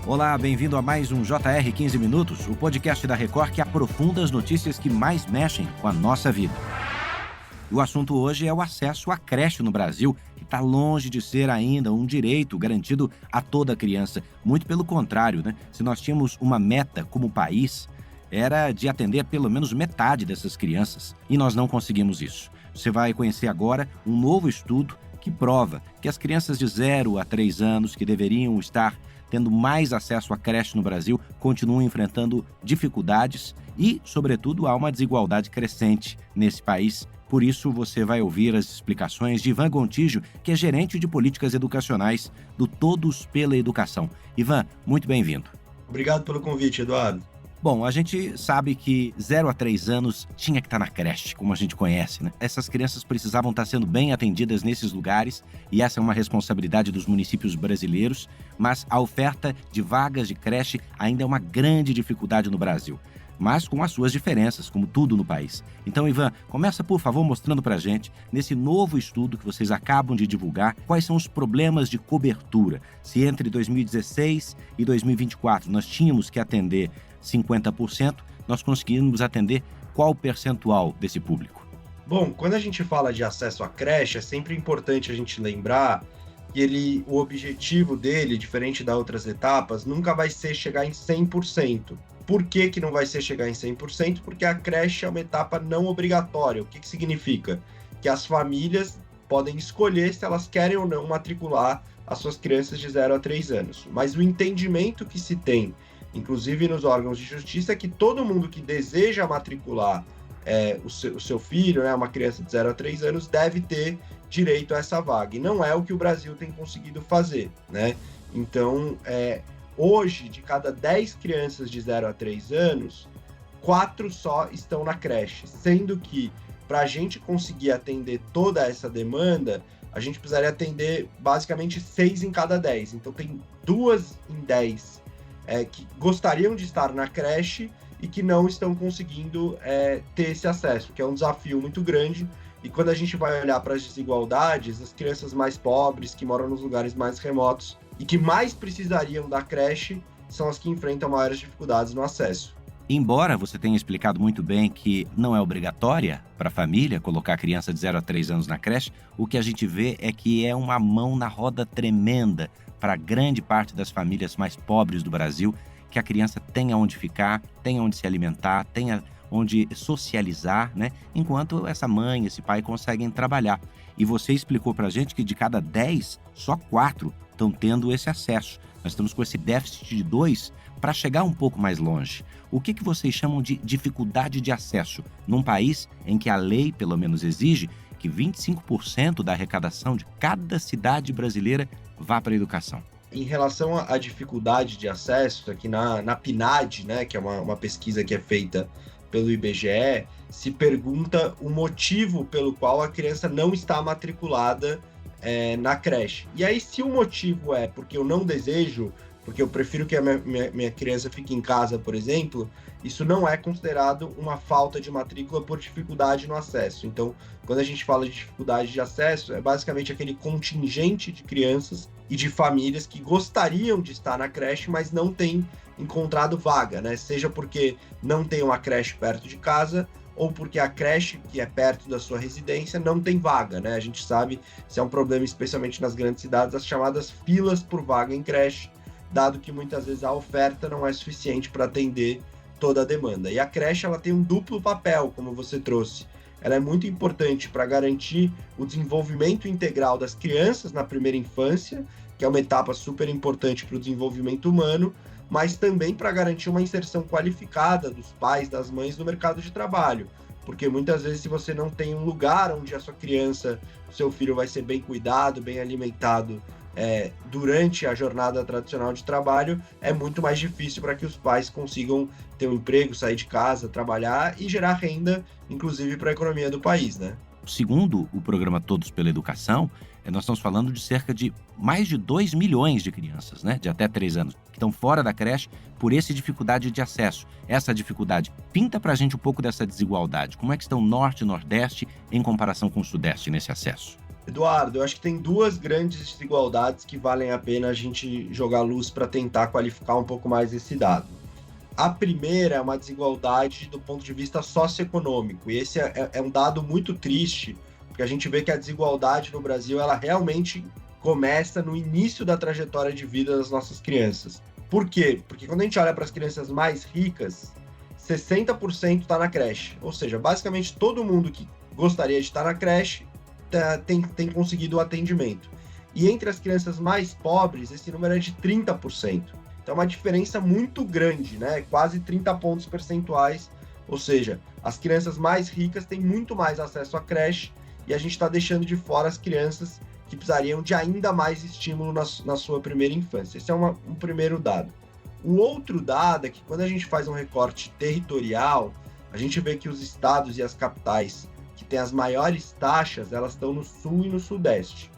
Olá, bem-vindo a mais um JR 15 Minutos, o podcast da Record que aprofunda as notícias que mais mexem com a nossa vida. O assunto hoje é o acesso à creche no Brasil, que está longe de ser ainda um direito garantido a toda criança. Muito pelo contrário, né? Se nós tínhamos uma meta como país, era de atender pelo menos metade dessas crianças. E nós não conseguimos isso. Você vai conhecer agora um novo estudo que prova que as crianças de 0 a 3 anos, que deveriam estar tendo mais acesso à creche no Brasil, continuam enfrentando dificuldades e, sobretudo, há uma desigualdade crescente nesse país. Por isso, você vai ouvir as explicações de Ivan Gontijo, que é gerente de políticas educacionais do Todos pela Educação. Ivan, muito bem-vindo. Obrigado pelo convite, Eduardo. Bom, a gente sabe que 0 a 3 anos tinha que estar na creche, como a gente conhece, né? Essas crianças precisavam estar sendo bem atendidas nesses lugares e essa é uma responsabilidade dos municípios brasileiros, mas a oferta de vagas de creche ainda é uma grande dificuldade no Brasil, mas com as suas diferenças, como tudo no país. Então, Ivan, começa, por favor, mostrando pra gente, nesse novo estudo que vocês acabam de divulgar, quais são os problemas de cobertura. Se entre 2016 e 2024 nós tínhamos que atender 50%, nós conseguimos atender qual percentual desse público? Bom, quando a gente fala de acesso à creche, é sempre importante a gente lembrar que o objetivo dele, diferente das outras etapas, nunca vai ser chegar em 100%. Por que não vai ser chegar em 100%? Porque a creche é uma etapa não obrigatória. O que significa? Que as famílias podem escolher se elas querem ou não matricular as suas crianças de 0 a 3 anos. Mas o entendimento que se tem, inclusive nos órgãos de justiça, é que todo mundo que deseja matricular o seu filho, né, uma criança de 0 a 3 anos, deve ter direito a essa vaga. E não é o que o Brasil tem conseguido fazer, né? Então, hoje, de cada 10 crianças de 0 a 3 anos, 4 só estão na creche, sendo que para a gente conseguir atender toda essa demanda, a gente precisaria atender basicamente 6 em cada 10. Então, tem 2 em 10 que gostariam de estar na creche e que não estão conseguindo ter esse acesso, que é um desafio muito grande. E quando a gente vai olhar para as desigualdades, as crianças mais pobres, que moram nos lugares mais remotos e que mais precisariam da creche, são as que enfrentam maiores dificuldades no acesso. Embora você tenha explicado muito bem que não é obrigatória para a família colocar a criança de 0 a 3 anos na creche, o que a gente vê é que é uma mão na roda tremenda para grande parte das famílias mais pobres do Brasil, que a criança tenha onde ficar, tenha onde se alimentar, tenha onde socializar, né? Enquanto essa mãe, esse pai conseguem trabalhar. E você explicou para a gente que de cada 10, só 4 estão tendo esse acesso. Nós estamos com esse déficit de 2 para chegar um pouco mais longe. O que vocês chamam de dificuldade de acesso num país em que a lei, pelo menos, exige que 25% da arrecadação de cada cidade brasileira vá para a educação? Em relação à dificuldade de acesso, aqui na PNAD, né, que é uma pesquisa que é feita pelo IBGE, se pergunta o motivo pelo qual a criança não está matriculada na creche. E aí, se o motivo é porque eu não desejo, porque eu prefiro que a minha criança fique em casa, por exemplo, isso não é considerado uma falta de matrícula por dificuldade no acesso. Então, quando a gente fala de dificuldade de acesso, é basicamente aquele contingente de crianças e de famílias que gostariam de estar na creche, mas não têm encontrado vaga, né? Seja porque não tem uma creche perto de casa, ou porque a creche que é perto da sua residência não tem vaga, né? A gente sabe, se é um problema especialmente nas grandes cidades, as chamadas filas por vaga em creche, dado que muitas vezes a oferta não é suficiente para atender toda a demanda. E a creche, ela tem um duplo papel, como você trouxe. Ela é muito importante para garantir o desenvolvimento integral das crianças na primeira infância, que é uma etapa super importante para o desenvolvimento humano, mas também para garantir uma inserção qualificada dos pais, das mães no mercado de trabalho. Porque muitas vezes, se você não tem um lugar onde a sua criança, o seu filho vai ser bem cuidado, bem alimentado durante a jornada tradicional de trabalho, é muito mais difícil para que os pais consigam ter um emprego, sair de casa, trabalhar e gerar renda, inclusive para a economia do país, né? Segundo o programa Todos pela Educação, nós estamos falando de cerca de mais de 2 milhões de crianças, né, de até 3 anos, que estão fora da creche por essa dificuldade de acesso. Essa dificuldade pinta para a gente um pouco dessa desigualdade. Como é que estão Norte e Nordeste em comparação com o Sudeste nesse acesso? Eduardo, eu acho que tem duas grandes desigualdades que valem a pena a gente jogar luz para tentar qualificar um pouco mais esse dado. A primeira é uma desigualdade do ponto de vista socioeconômico, e esse é um dado muito triste, porque a gente vê que a desigualdade no Brasil, ela realmente começa no início da trajetória de vida das nossas crianças. Por quê? Porque quando a gente olha para as crianças mais ricas, 60% está na creche, ou seja, basicamente todo mundo que gostaria de estar na creche tem conseguido o atendimento. E entre as crianças mais pobres, esse número é de 30%. Então é uma diferença muito grande, né? Quase 30 pontos percentuais. Ou seja, as crianças mais ricas têm muito mais acesso à creche e a gente está deixando de fora as crianças que precisariam de ainda mais estímulo na sua primeira infância. Esse é um primeiro dado. O outro dado é que quando a gente faz um recorte territorial, a gente vê que os estados e as capitais que têm as maiores taxas, elas estão no sul e no sudeste.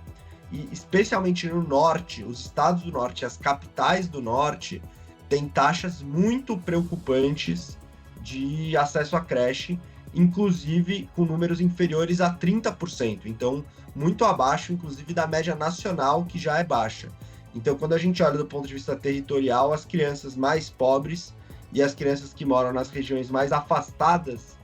E especialmente no norte, os estados do norte, as capitais do norte, têm taxas muito preocupantes de acesso à creche, inclusive com números inferiores a 30%. Então, muito abaixo, inclusive, da média nacional, que já é baixa. Então, quando a gente olha do ponto de vista territorial, as crianças mais pobres e as crianças que moram nas regiões mais afastadas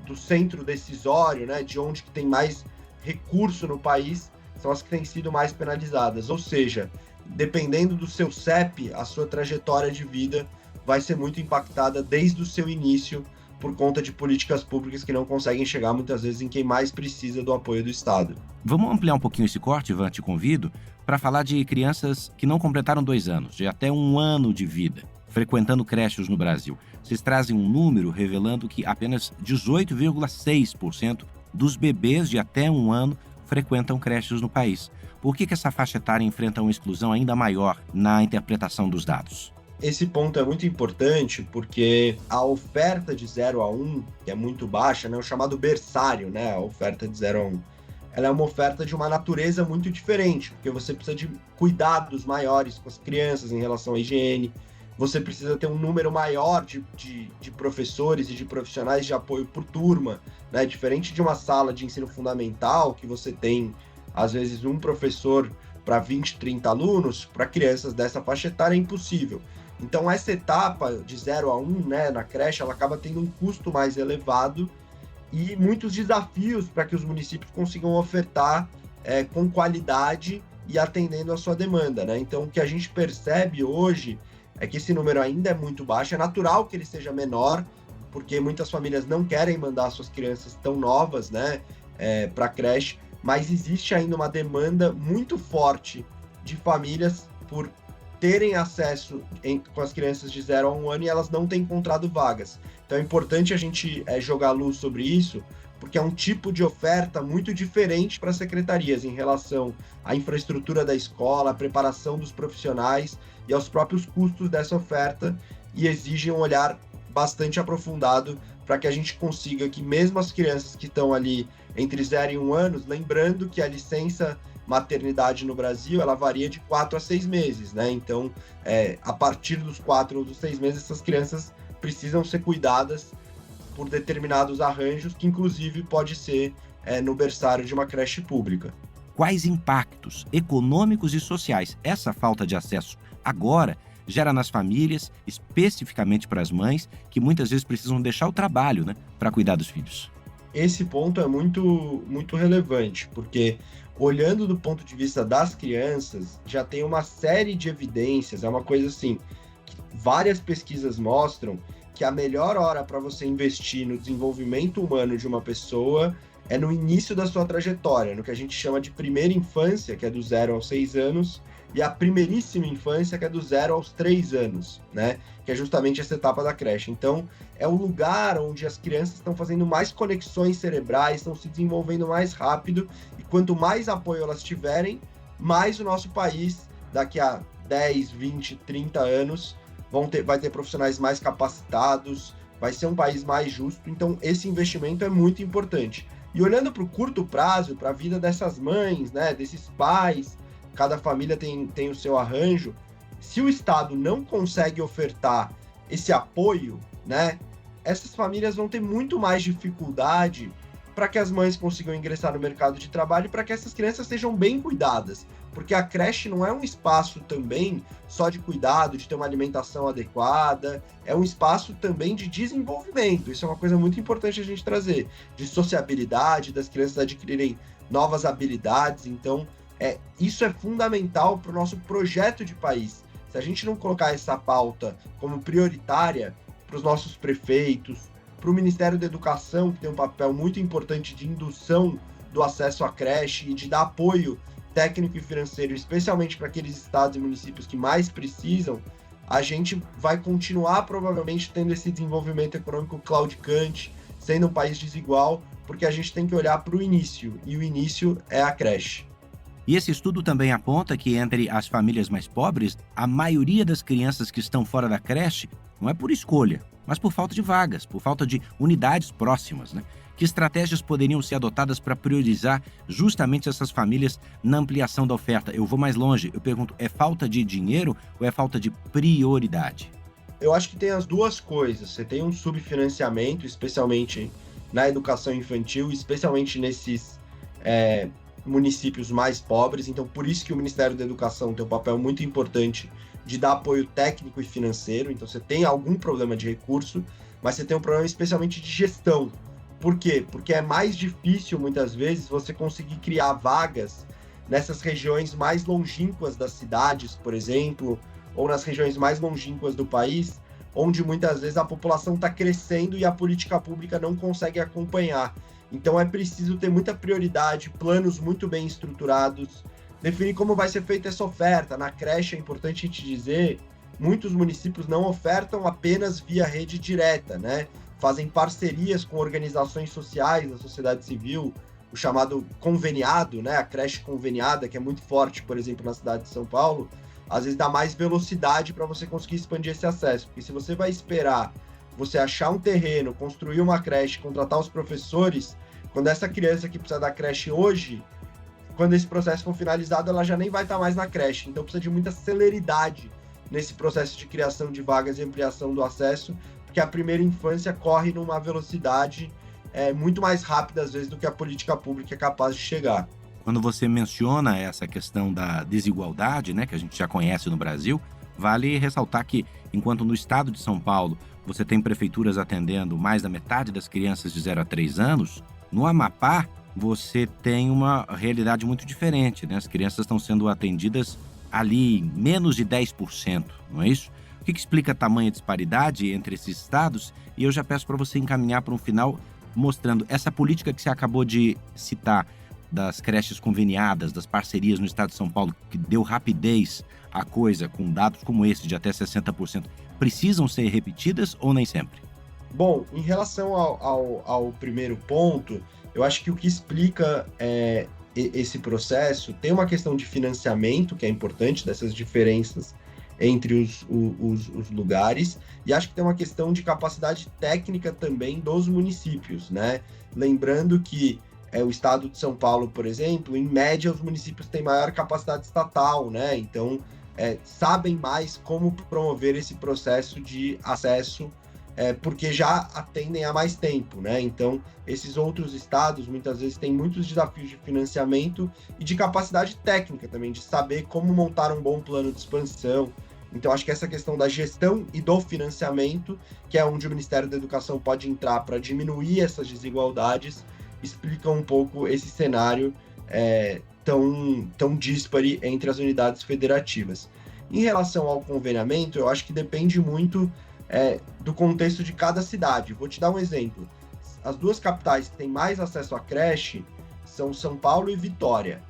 do centro decisório, né, de onde que tem mais recurso no país, são as que têm sido mais penalizadas. Ou seja, dependendo do seu CEP, a sua trajetória de vida vai ser muito impactada desde o seu início por conta de políticas públicas que não conseguem chegar muitas vezes em quem mais precisa do apoio do Estado. Vamos ampliar um pouquinho esse corte, Ivan, te convido, para falar de crianças que não completaram 2 anos, de até 1 ano de vida, frequentando creches no Brasil. Vocês trazem um número revelando que apenas 18,6% dos bebês de até 1 ano frequentam creches no país. Por que essa faixa etária enfrenta uma exclusão ainda maior na interpretação dos dados? Esse ponto é muito importante porque a oferta de 0 a 1, que é muito baixa, né, o chamado berçário, né, a oferta de 0 a 1, ela é uma oferta de uma natureza muito diferente, porque você precisa de cuidados maiores com as crianças em relação à higiene, você precisa ter um número maior de professores e de profissionais de apoio por turma, né? Diferente de uma sala de ensino fundamental, que você tem, às vezes, um professor para 20, 30 alunos, para crianças dessa faixa etária é impossível. Então, essa etapa de 0 a 1, né, na creche, ela acaba tendo um custo mais elevado e muitos desafios para que os municípios consigam ofertar com qualidade e atendendo a sua demanda, né? Então, o que a gente percebe hoje é que esse número ainda é muito baixo. É natural que ele seja menor, porque muitas famílias não querem mandar suas crianças tão novas, né, para creche, mas existe ainda uma demanda muito forte de famílias por terem acesso com as crianças de 0 a 1 ano e elas não têm encontrado vagas. Então é importante a gente jogar luz sobre isso, porque é um tipo de oferta muito diferente para as secretarias em relação à infraestrutura da escola, à preparação dos profissionais e aos próprios custos dessa oferta, e exige um olhar bastante aprofundado para que a gente consiga que mesmo as crianças que estão ali entre 0 e 1 anos, lembrando que a licença maternidade no Brasil, ela varia de 4 a 6 meses, né? Então, a partir dos 4 ou dos 6 meses, essas crianças precisam ser cuidadas por determinados arranjos, que inclusive pode ser no berçário de uma creche pública. Quais impactos econômicos e sociais essa falta de acesso agora gera nas famílias, especificamente para as mães, que muitas vezes precisam deixar o trabalho, né, para cuidar dos filhos? Esse ponto é muito, muito relevante, porque olhando do ponto de vista das crianças, já tem uma série de evidências, é uma coisa assim, que várias pesquisas mostram que a melhor hora para você investir no desenvolvimento humano de uma pessoa é no início da sua trajetória, no que a gente chama de primeira infância, que é do 0 aos 6 anos, e a primeiríssima infância, que é do 0 aos 3 anos, né? Que é justamente essa etapa da creche. Então, é o lugar onde as crianças estão fazendo mais conexões cerebrais, estão se desenvolvendo mais rápido, e quanto mais apoio elas tiverem, mais o nosso país, daqui a 10, 20, 30 anos, vai ter profissionais mais capacitados, vai ser um país mais justo. Então, esse investimento é muito importante. E olhando para o curto prazo, para a vida dessas mães, né, desses pais, cada família tem o seu arranjo. Se o Estado não consegue ofertar esse apoio, né, essas famílias vão ter muito mais dificuldade para que as mães consigam ingressar no mercado de trabalho e para que essas crianças sejam bem cuidadas. Porque a creche não é um espaço também só de cuidado, de ter uma alimentação adequada, é um espaço também de desenvolvimento. Isso é uma coisa muito importante a gente trazer, de sociabilidade, das crianças adquirirem novas habilidades. Então, isso é fundamental para o nosso projeto de país. Se a gente não colocar essa pauta como prioritária para os nossos prefeitos, para o Ministério da Educação, que tem um papel muito importante de indução do acesso à creche e de dar apoio técnico e financeiro, especialmente para aqueles estados e municípios que mais precisam, a gente vai continuar provavelmente tendo esse desenvolvimento econômico claudicante, sendo um país desigual, porque a gente tem que olhar para o início, e o início é a creche. E esse estudo também aponta que entre as famílias mais pobres, a maioria das crianças que estão fora da creche não é por escolha, mas por falta de vagas, por falta de unidades próximas, né? Que estratégias poderiam ser adotadas para priorizar justamente essas famílias na ampliação da oferta? Eu vou mais longe, eu pergunto, é falta de dinheiro ou é falta de prioridade? Eu acho que tem as duas coisas. Você tem um subfinanciamento, especialmente na educação infantil, especialmente nesses municípios mais pobres. Então, por isso que o Ministério da Educação tem um papel muito importante de dar apoio técnico e financeiro. Então, você tem algum problema de recurso, mas você tem um problema especialmente de gestão. Por quê? Porque é mais difícil, muitas vezes, você conseguir criar vagas nessas regiões mais longínquas das cidades, por exemplo, ou nas regiões mais longínquas do país, onde muitas vezes a população está crescendo e a política pública não consegue acompanhar. Então é preciso ter muita prioridade, planos muito bem estruturados, definir como vai ser feita essa oferta. Na creche, é importante a gente dizer, muitos municípios não ofertam apenas via rede direta, né? Fazem parcerias com organizações sociais da sociedade civil, o chamado conveniado, né? A creche conveniada, que é muito forte, por exemplo, na cidade de São Paulo, às vezes dá mais velocidade para você conseguir expandir esse acesso. Porque se você vai esperar você achar um terreno, construir uma creche, contratar os professores, quando essa criança que precisa da creche hoje, quando esse processo for finalizado, ela já nem vai estar mais na creche. Então precisa de muita celeridade nesse processo de criação de vagas e ampliação do acesso, porque a primeira infância corre numa velocidade muito mais rápida, às vezes, do que a política pública é capaz de chegar. Quando você menciona essa questão da desigualdade, né, que a gente já conhece no Brasil, vale ressaltar que, enquanto no estado de São Paulo você tem prefeituras atendendo mais da metade das crianças de 0 a 3 anos, no Amapá você tem uma realidade muito diferente, né? As crianças estão sendo atendidas ali menos de 10%, não é isso? O que explica a tamanha disparidade entre esses estados? E eu já peço para você encaminhar para um final mostrando essa política que você acabou de citar, das creches conveniadas, das parcerias no estado de São Paulo, que deu rapidez à coisa, com dados como esse de até 60%, precisam ser repetidas ou nem sempre? Bom, em relação ao primeiro ponto, eu acho que o que explica esse processo tem uma questão de financiamento, que é importante, dessas diferenças entre os lugares, e acho que tem uma questão de capacidade técnica também dos municípios, né? Lembrando que o estado de São Paulo, por exemplo, em média, os municípios têm maior capacidade estatal, né? Então, sabem mais como promover esse processo de acesso, porque já atendem há mais tempo, né? Então, esses outros estados, muitas vezes, têm muitos desafios de financiamento e de capacidade técnica também, de saber como montar um bom plano de expansão. Então, acho que essa questão da gestão e do financiamento, que é onde o Ministério da Educação pode entrar para diminuir essas desigualdades, explica um pouco esse cenário tão díspare entre as unidades federativas. Em relação ao conveniamento, eu acho que depende muito do contexto de cada cidade. Vou te dar um exemplo. As duas capitais que têm mais acesso à creche são São Paulo e Vitória.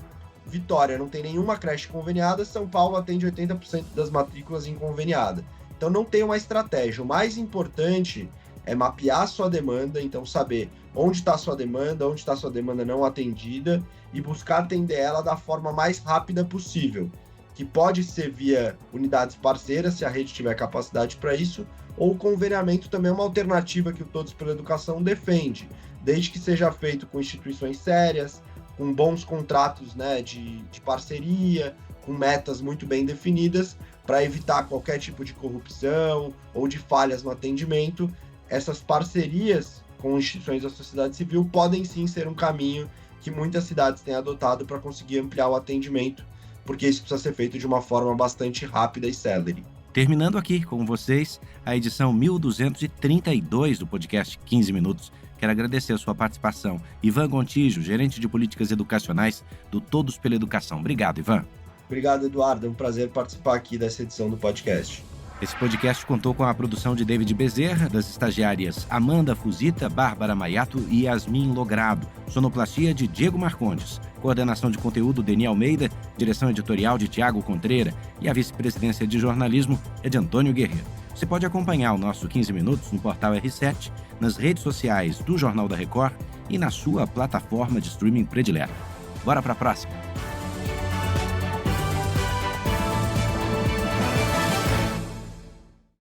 Vitória não tem nenhuma creche conveniada, São Paulo atende 80% das matrículas em conveniada. Então não tem uma estratégia. O mais importante é mapear a sua demanda, então saber onde está a sua demanda, onde está a sua demanda não atendida e buscar atender ela da forma mais rápida possível, que pode ser via unidades parceiras, se a rede tiver capacidade para isso, ou o conveniamento também é uma alternativa que o Todos pela Educação defende, desde que seja feito com instituições sérias, com bons contratos, né, de parceria, com metas muito bem definidas, para evitar qualquer tipo de corrupção ou de falhas no atendimento. Essas parcerias com instituições da sociedade civil podem sim ser um caminho que muitas cidades têm adotado para conseguir ampliar o atendimento, porque isso precisa ser feito de uma forma bastante rápida e célere. Terminando aqui com vocês a edição 1232 do podcast 15 Minutos. Quero agradecer a sua participação. Ivan Gontijo, gerente de políticas educacionais do Todos pela Educação. Obrigado, Ivan. Obrigado, Eduardo. É um prazer participar aqui dessa edição do podcast. Esse podcast contou com a produção de David Bezerra, das estagiárias Amanda Fusita, Bárbara Maiato e Yasmin Logrado. Sonoplastia de Diego Marcondes. Coordenação de conteúdo Deni Almeida. Direção editorial de Tiago Contreira. E a vice-presidência de jornalismo é de Antônio Guerreiro. Você pode acompanhar o nosso 15 Minutos no portal R7, nas redes sociais do Jornal da Record e na sua plataforma de streaming predileta. Bora para a próxima!